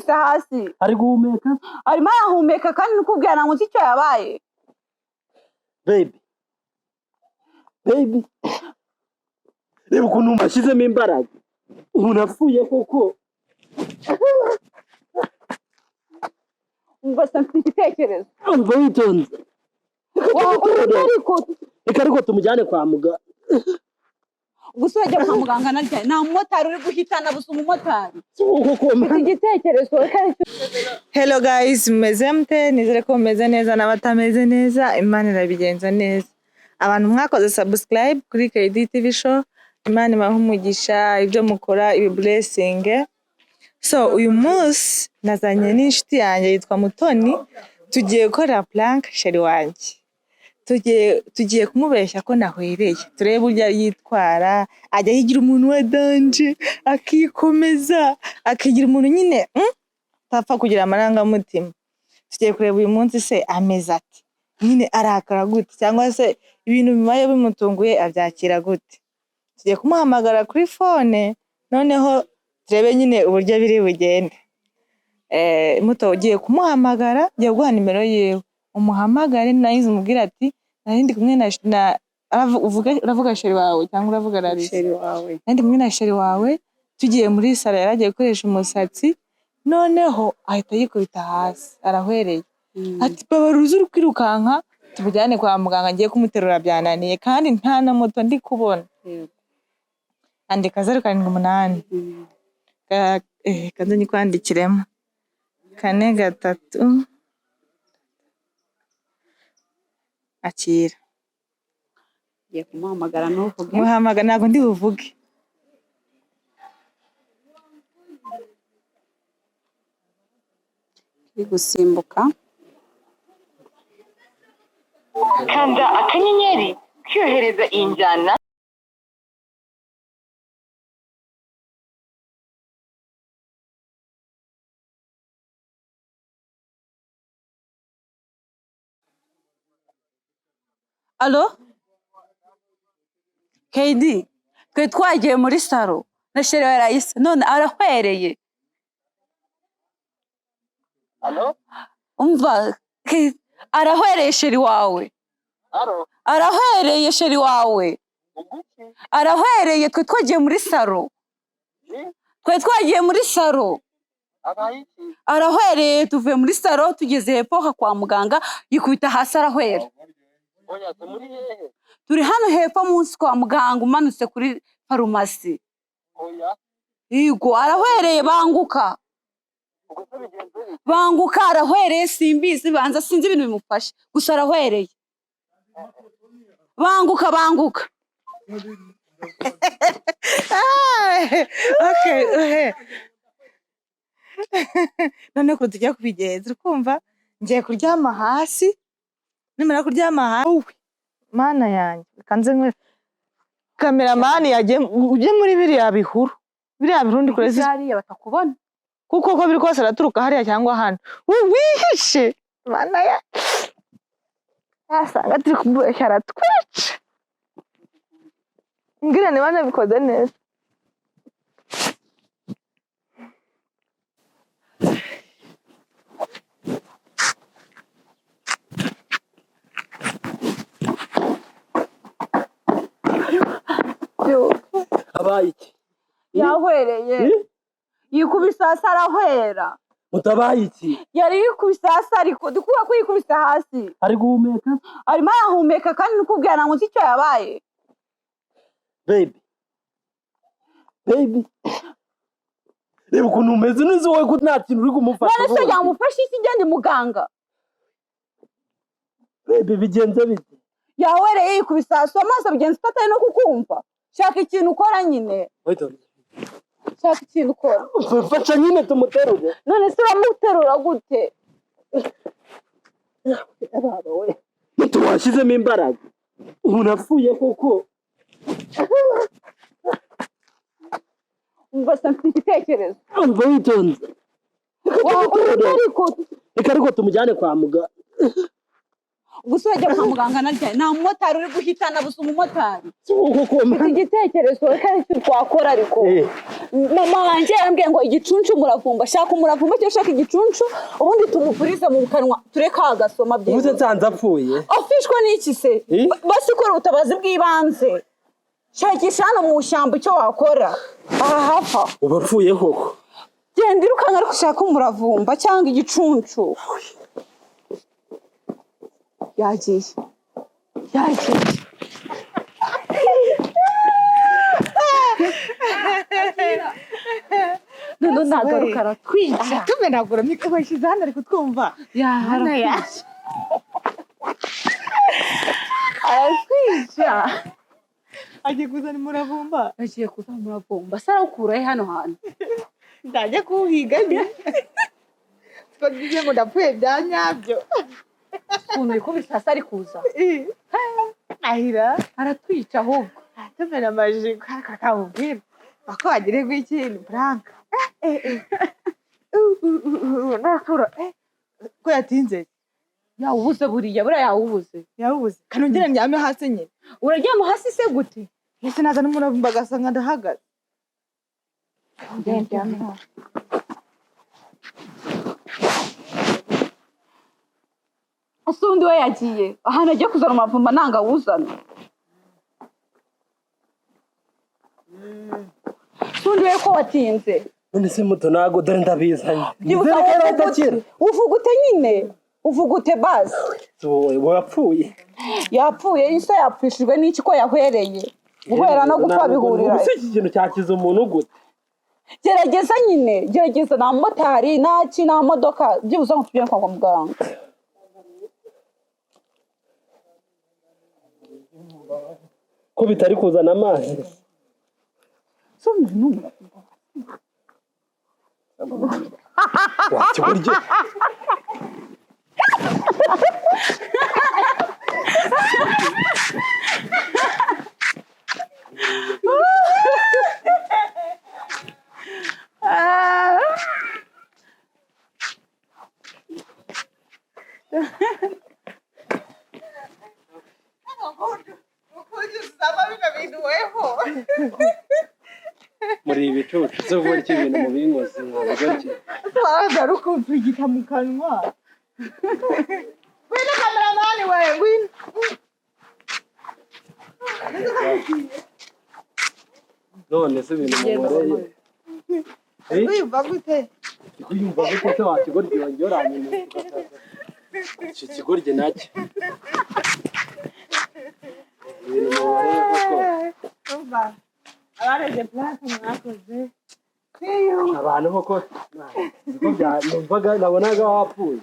yikubise hasi ari guhumeka arimo arahumeka kandi nikubwira nango icyo yabaye baby reba ukuntu mashyizemo imbaraga umuntu apfuye koko ngo se mfite igitekerezo umva witonze reka ariko tumujyane kwa muganga gusa wajya kwa muganga narya nta mumotari uri guhitana busa umumotari igitekerezo. Hello guys, mumeze mute? Nizere ko mumeze neza n'abatameze neza, Imana irabigenza neza. Abantu mwakoze subscribe kuri KD TV show, Imana ibahe umugisha ibyo mukora ibi blessing. So uyu munsi nazanye n'inshuti yanjye yitwa Mutoni, tugiye gukora prank sheri wanjye. Tugiye kumubeshya ko nahwereye, turebe burya yitwara, ajya yigira umuntu wa danje, akikomeza, akigira umuntu nyine tapfa kugira amarangamutima. Tugiye kureba uyu munsi se ameze ati, nyine arakara gute cyangwa se ibintu bimaye bimutunguye abyakira gute. Tugiye kumuhamagara kuri phone, noneho turebe nyine uburyo biri bugende. Muto ugiye kumuhamagara, ngiye guha nimero yewe, umuhamagare nayize umubwira ati narindi kumwe na uravuga sheri wawe cyangwa uravuga rari Sheri wawe narindi kumwe na sheri wawe, tugiye muri sala yaragiye gukoresha umusatsi, noneho ahita yikubita hasi arahwereye. Ati baba ruzuru kwirukanka tubujyane kwa muganga, ngiye kumuterura byananiye kandi nta na moto ndi kubona. Andika 078 kanze nyikwandikiremo 4 akira. ngiye kumuhamagara n'uvuge Muhamagara ntago ndi buvuge. gusimbuka kanda akanyenyeri kyohereza injyana. Allo KD twe twagiye muri salo na sheri wa Raisa none arahwereye. Allo Umva arahwereye sheri wawe, arahwereye sheri wawe, arahwereye. Twe twagiye muri salo, arahwereye. Tuvuye muri salo tugeze hepfo kwa muganga yikubita hasi arahwera. Turi hano hepfo munsi kwa muganga umanutse kuri farumasi. Yego arahwereye, banguka arahwereye, simbizi banza sinzi ibintu bimufashe gusa arahwereye. Banguka Okay. None ko tujya kubigenza ukumva ngiye kuryama hasi, nimara kuryama hasi mana yanjye kanze nkwe cameraman yaje uje muri biriya bihuru ndi kurezi hariya batakubona kuko ko biri kose araturuka hariya cyangwa hano wihishe mana ya asanga turi kubeshya aratwica. Ngira ni bana bikoze neza. abaye iki yahwereye yikubise hasi arahwera. mutabaye iki Yari yikubise hasi ariko dikuba ko yikubise hasi ari guhumeka arimo arahumeka kandi nikubwira nango icyo yabaye baby reba ukuntu umeze neza wowe ko nta kintu uri kumufasha. none se yamufashe iki ngende muganga baby bigenze bite yahwereye yikubise hasi amaso bigenze atari no kukumva. Shaka ikintu ukora nyine, shaka ikintu ukora. fasha nyine tumuterure. None se uramuterura gute? Muto washyizemo imbaraga umuntu apfuye koko. Ngo se mfite igitekerezo. Umva witonze reka ariko tumujyane kwa muganga. Gusa wajya kwa muganga narya nta mumotari uri guhitana busa umumotari. Koko igitekerezo kandi icyo twakora ariko mama wanjye yambwiye ngo igicuncu umuravumba, shaka umuravumba cyo shaka igicuncu ubundi tumupurize mu kanwa tureka agasoma bye. Ubuze nsanze apfuye. Afishwe n'iki se? Basi kora ubutabazi bw'ibanze. Shakisha hano mu shyamba icyo wakora. Aha hafa. Ubapfuye koko. Genda irukanga ariko ushaka umuravumba cyangwa igicuncu. Yagiye. None nagaruka aratwica. tumenagura mikoro yashyize hano ari kutwumva. Aratwica. Agiye kuzana umuravumba. Agiye kuzana umuravumba. Sarawukura hano hantu. Ndajya kuhiga ni. Twagiye ngo ndapfuye bya nyabyo. Ukuntu ko bisasa ari kuza. Ahira Aratwica ahubwo. tumena amaji kakawubwira. Ako agire gw'ikintu Frank. Nakura. Ko yatinze. Yawubuze buriya yawubuze. Yawubuze. Kanongera ndyame hasi nyine. Uraryama hasi se gute? Ese naza n'umuravumba gasanga ndahagaze. Ndyame. Asundi we yagiye. Ahantu agiye kuzana umuravumba nanga wuzana. Sundi we ko watinze. None se muto nago dore ndabizanye. Uvugute nyine. Uvugute basi. Wapfuye. Yapfuye isa yapfishijwe n'iki ko yahwereye. Guhera no gupfa bihurira. Ese iki kintu cyakiza umuntu gute? Gerageza nyine. Gerageza na motari na modoka byibuze ngo tujye kwa muganga. Ko bitari kuzana amazi. Somwe numva. Wati buryo. Muri ibicucu zo vuba cy'ibintu mu bingozi mwabagaki. Twagaruka umfigita mu kanwa. Wena kameramani wewe ngwino. None se ibintu mumoreye. Uyumva gute? Kuyumva gute se wakigorye wanyoranye mu. Iki kigorye nacyo. Ibintu mumoreye koko. Umva. Abareje plaka mwakoze. Abantu koko. Niko bya numvaga nabonaga wapfuye.